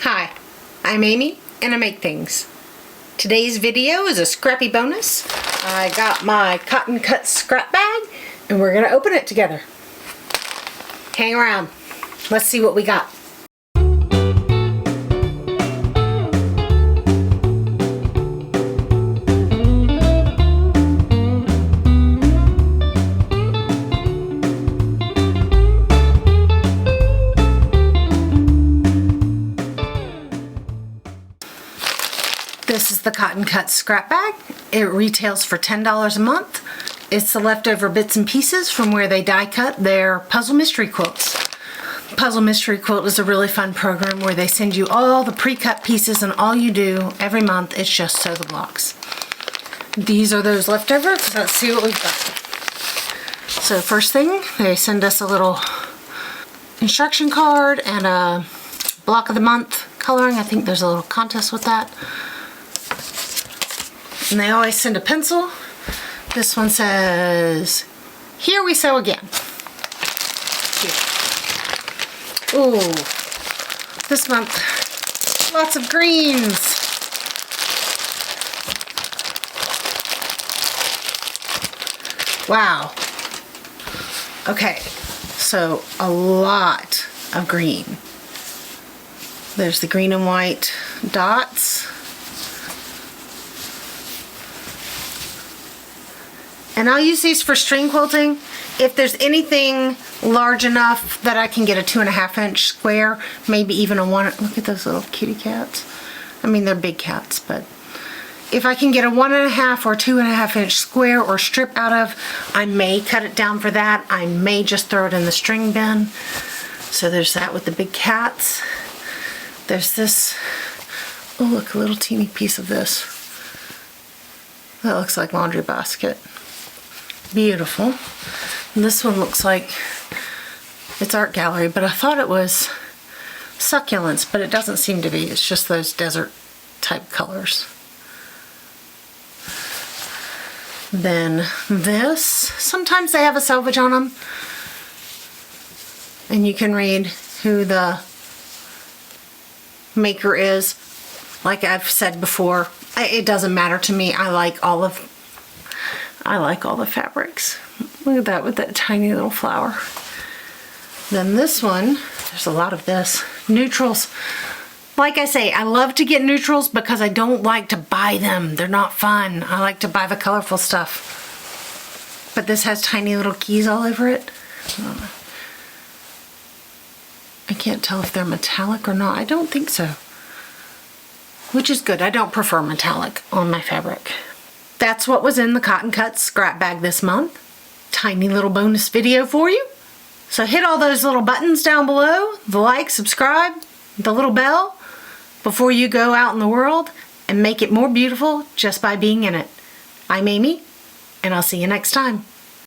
Hi, I'm Amy and I make things. Today's video is a scrappy bonus. I got my cotton cut scrap bag and we're gonna open it together. Hang around. Let's see what we got. This is the cotton cut scrap bag. It retails for $10 a month. It's the leftover bits and pieces from where they die cut their puzzle mystery quilts. Puzzle Mystery Quilt is a really fun program where they send you all the pre-cut pieces, and all you do every month is just sew the blocks. These are those leftovers. Let's see what we've got. So first thing, they send us a little instruction card and a block of the month coloring. I think there's a little contest with that. And they always send a pencil. This one says, "Here we sew again." Here. Ooh, this month, lots of greens. Wow. Okay, so a lot of green. There's the green and white dots. And I'll use these for string quilting. If there's anything large enough that I can get a 2.5 inch square, maybe even a 1, look at those little kitty cats. I mean, they're big cats, but if I can get a 1.5 or 2.5 inch square or strip out of, I may cut it down for that. I may just throw it in the string bin. So there's that with the big cats. There's this, oh look, a little teeny piece of this. That looks like laundry basket. Beautiful. And this one looks like it's art gallery, but I thought it was succulents, but it doesn't seem to be. It's just those desert type colors. Then this, sometimes they have a selvage on them, and you can read who the maker is. Like I've said before, it doesn't matter to me. I like all the fabrics. Look at that with that tiny little flower. Then this one, there's a lot of this. Neutrals. Like I say, I love to get neutrals because I don't like to buy them. They're not fun. I like to buy the colorful stuff. But this has tiny little keys all over it. I can't tell if they're metallic or not. I don't think so. Which is good. I don't prefer metallic on my fabric. That's what was in the cotton cut scrap bag this month. Tiny little bonus video for you. So hit all those little buttons down below, the like, subscribe, the little bell, before you go out in the world and make it more beautiful just by being in it. I'm Amy, and I'll see you next time.